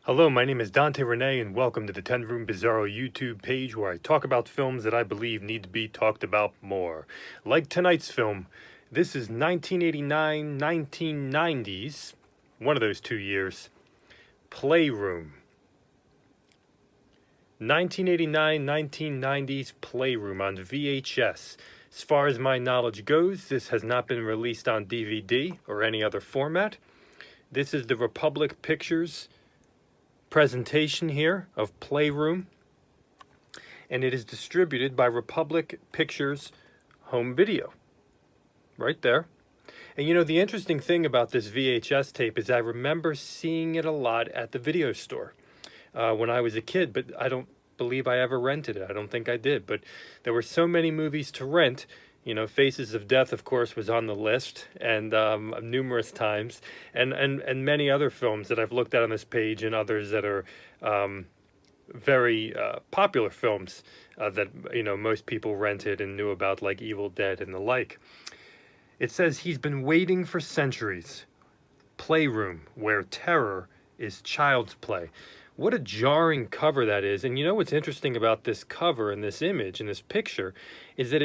Hello, my name is Dante Renee, and welcome to the 10 Room Bizarro YouTube page where I talk about films that I believe need to be talked about more. Like tonight's film, this is 1989, 1990s, one of those 2 years, Playroom. 1989, 1990s Playroom on VHS. As far as my knowledge goes, this has not been released on DVD or any other format. This is the Republic Pictures presentation here of Playroom, and it is distributed by Republic Pictures Home Video, right there. And you know, the interesting thing about this VHS tape is I remember seeing it a lot at the video store when I was a kid, but I don't believe I ever rented it. I don't think I did, but there were so many movies to rent. You know, Faces of Death, of course, was on the list, and numerous times, and many other films that I've looked at on this page, and others that are very popular films that, you know, most people rented and knew about, like Evil Dead and the like. It says, he's been waiting for centuries. Playroom, where terror is child's play. What a jarring cover that is. And you know what's interesting about this cover and this image and this picture is that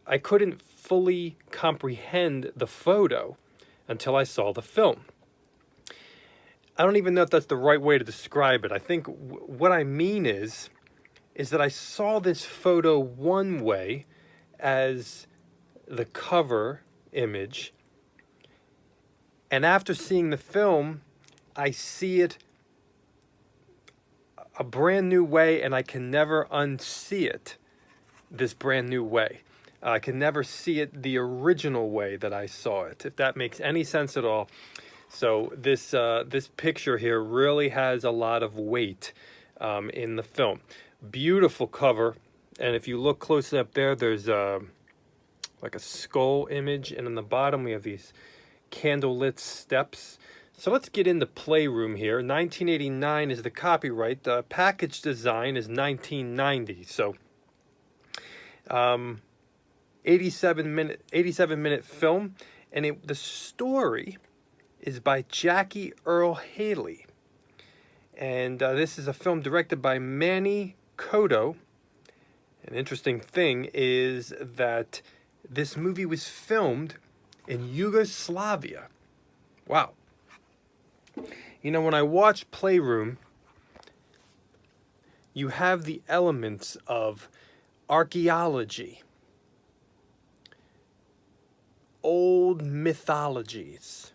I couldn't fully comprehend the photo until I saw the film. I don't even know if that's the right way to describe it. I think what I mean is that I saw this photo one way as the cover image, and after seeing the film, I see it a brand new way, and I can never unsee it this brand new way. I can never see it the original way that I saw it, if that makes any sense at all. So this picture here really has a lot of weight in the film. Beautiful cover, and if you look closely up there, there's like a skull image, and on the bottom we have these candlelit steps. So let's get into Playroom here. 1989 is the copyright. The package design is 1990. So 87 minute film, and the story is by Jackie Earle Haley, and this is a film directed by Manny Coto. An interesting thing is that this movie was filmed in Yugoslavia. Wow. You know, when I watch Playroom, you have the elements of archaeology, old mythologies,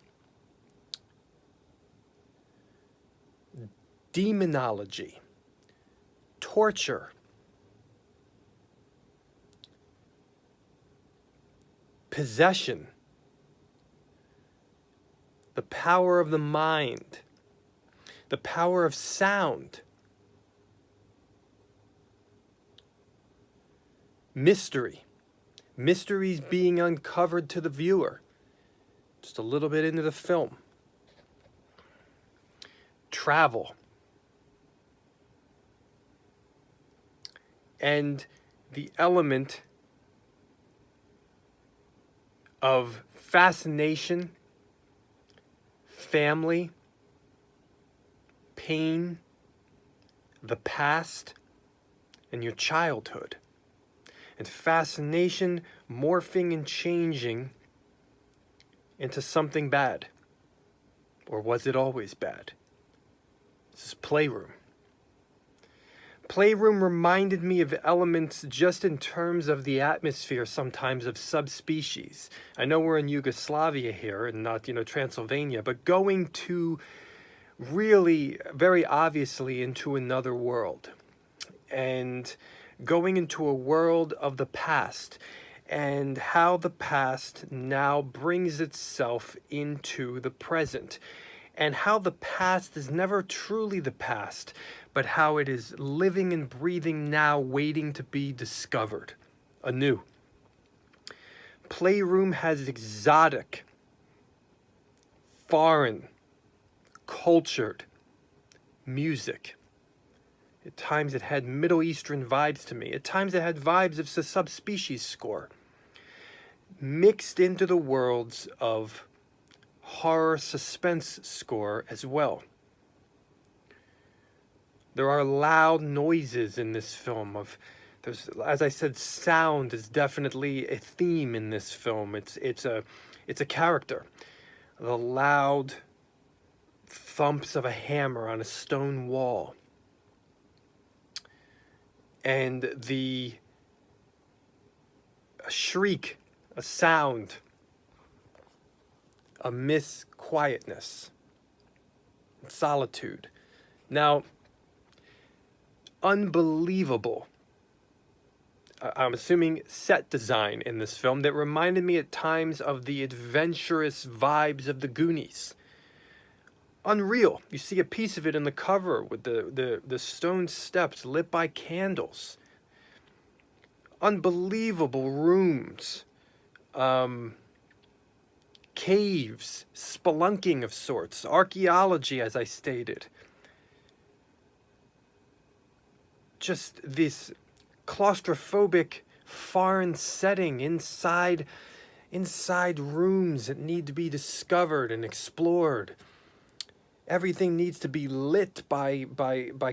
demonology, torture, possession, the power of the mind, the power of sound, mysteries being uncovered to the viewer. Just a little bit into the film. Travel. And the element of fascination, family, pain, the past, and your childhood. And fascination morphing and changing into something bad. Or was it always bad? This is Playroom. Playroom reminded me of elements just in terms of the atmosphere sometimes of subspecies. I know we're in Yugoslavia here and not, you know, Transylvania, but going to really very obviously into another world. And going into a world of the past, and how the past now brings itself into the present, and how the past is never truly the past, but how it is living and breathing now, waiting to be discovered anew. Playroom has exotic, foreign, cultured music. At times it had Middle Eastern vibes to me. At times it had vibes of the subspecies score. Mixed into the worlds of horror suspense score as well. There are loud noises in this film. There's, as I said, sound is definitely a theme in this film. It's a character. The loud thumps of a hammer on a stone wall, and a shriek, a sound, a quietness, solitude. Now, unbelievable, I'm assuming, set design in this film that reminded me at times of the adventurous vibes of the Goonies. Unreal. You see a piece of it in the cover with the stone steps lit by candles. Unbelievable rooms. Caves, spelunking of sorts, archaeology, as I stated. Just this claustrophobic foreign setting inside rooms that need to be discovered and explored. Everything needs to be lit by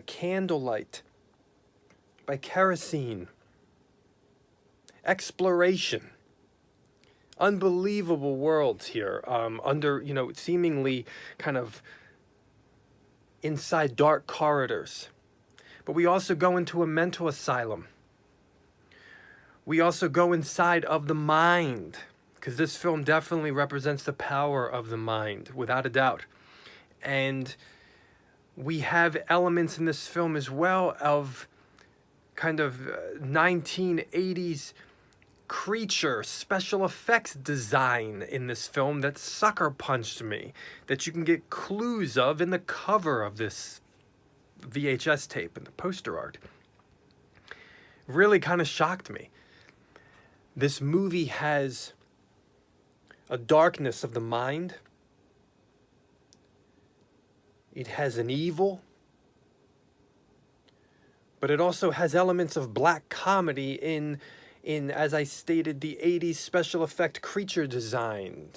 candlelight, by kerosene. Exploration. Unbelievable worlds here, under, seemingly kind of inside dark corridors. But we also go into a mental asylum. We also go inside of the mind, because this film definitely represents the power of the mind, without a doubt. And we have elements in this film as well of kind of 1980s creature special effects design in this film that sucker punched me, that you can get clues of in the cover of this VHS tape and the poster art. Really kind of shocked me. This movie has a darkness of the mind. It has an evil, but it also has elements of black comedy in as I stated, the 80s special effect creature design.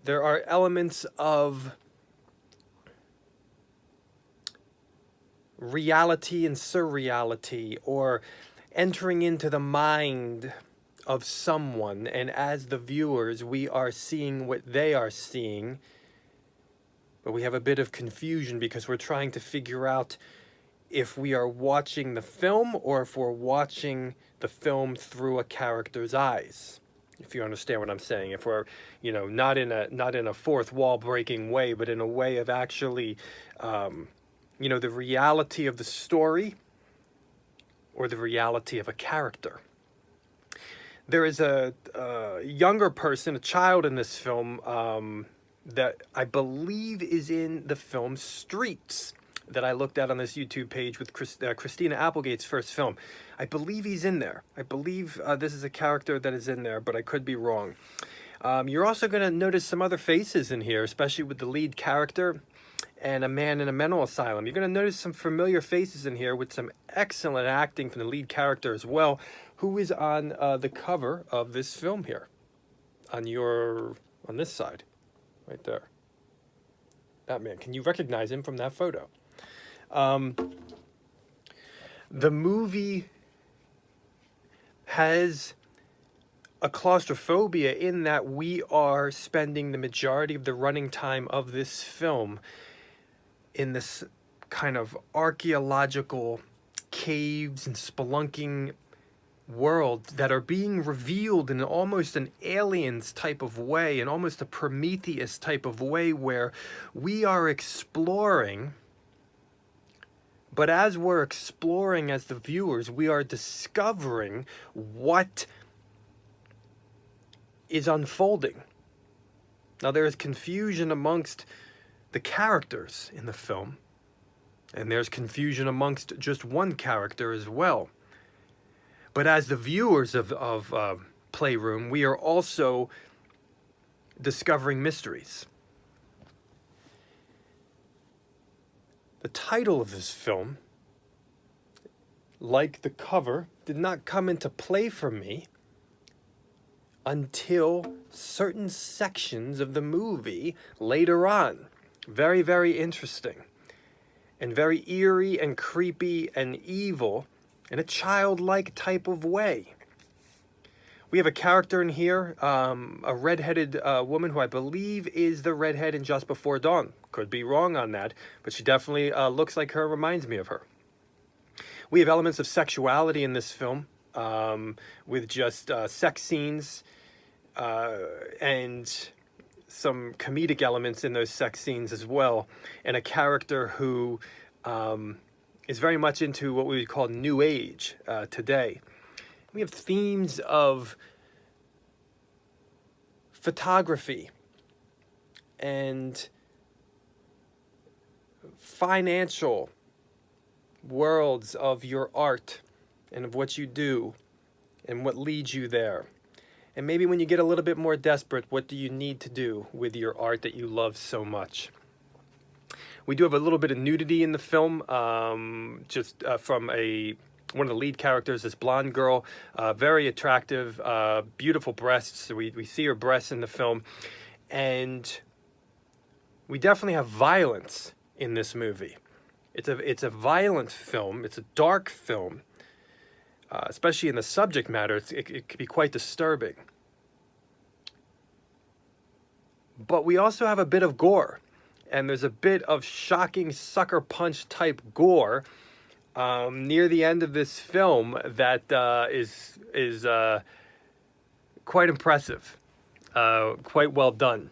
There are elements of reality and surreality, or entering into the mind of someone, and as the viewers, we are seeing what they are seeing, but we have a bit of confusion because we're trying to figure out if we are watching the film or if we're watching the film through a character's eyes. If you understand what I'm saying, if we're, not in a fourth wall breaking way, but in a way of actually, the reality of the story or the reality of a character. There is a younger person, a child in this film, that I believe is in the film Streets, that I looked at on this YouTube page with Christina Applegate's first film. I believe he's in there. I believe this is a character that is in there, but I could be wrong. You're also going to notice some other faces in here, especially with the lead character and a man in a mental asylum. You're going to notice some familiar faces in here with some excellent acting from the lead character as well, who is on the cover of this film here, on this side, right there. That man, can you recognize him from that photo? The movie has a claustrophobia in that we are spending the majority of the running time of this film in this kind of archaeological caves and spelunking world that are being revealed in almost an Aliens type of way, and almost a Prometheus type of way, where we are exploring. But as we're exploring as the viewers, we are discovering what is unfolding. Now, there is confusion amongst the characters in the film, and there's confusion amongst just one character as well. But as the viewers of Playroom, we are also discovering mysteries. The title of this film, like the cover, did not come into play for me until certain sections of the movie later on. Very, very interesting. And very eerie and creepy and evil in a childlike type of way. We have a character in here, a redheaded woman who I believe is the redhead in Just Before Dawn. Could be wrong on that, but she definitely looks like her, reminds me of her. We have elements of sexuality in this film, with just sex scenes and some comedic elements in those sex scenes as well, and a character who is very much into what we would call New Age today. We have themes of photography and financial worlds of your art and of what you do and what leads you there. And maybe when you get a little bit more desperate, what do you need to do with your art that you love so much? We do have a little bit of nudity in the film, from one of the lead characters, this blonde girl, very attractive, beautiful breasts. So we see her breasts in the film. And we definitely have violence in this movie. It's a violent film. It's a dark film. Especially in the subject matter, it can be quite disturbing. But we also have a bit of gore. And there's a bit of shocking sucker punch type gore near the end of this film that is quite impressive, quite well done.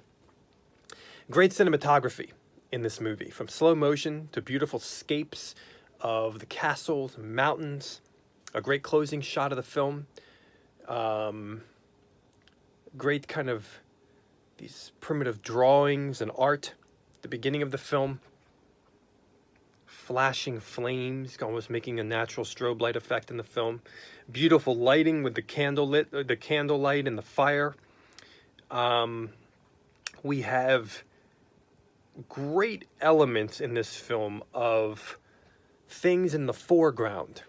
Great cinematography in this movie, from slow motion to beautiful scapes of the castles, mountains, a great closing shot of the film, great kind of these primitive drawings and art at the beginning of the film. Flashing flames, almost making a natural strobe light effect in the film. Beautiful lighting with the candlelight and the fire. We have great elements in this film of things in the foreground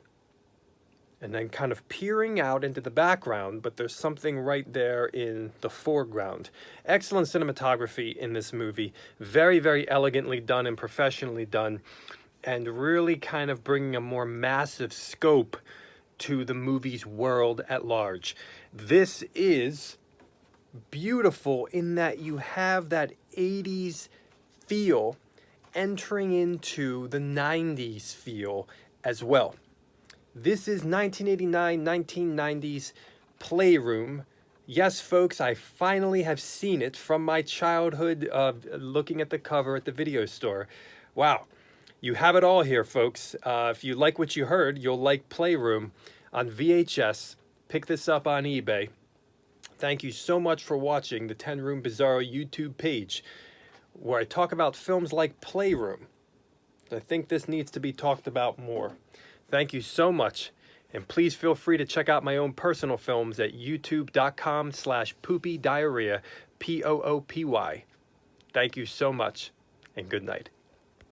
and then kind of peering out into the background, but there's something right there in the foreground. Excellent cinematography in this movie. Very, very elegantly done and professionally done, and really kind of bringing a more massive scope to the movie's world at large. This is beautiful in that you have that 80s feel entering into the 90s feel as well. This is 1989, 1990s Playroom. Yes, folks, I finally have seen it from my childhood, looking at the cover at the video store. Wow. You have it all here, folks. If you like what you heard, you'll like Playroom on VHS. Pick this up on eBay. Thank you so much for watching the 10 Room Bizarro YouTube page, where I talk about films like Playroom. I think this needs to be talked about more. Thank you so much, and please feel free to check out my own personal films at youtube.com/poopydiarrhea, POOPY. Thank you so much, and good night.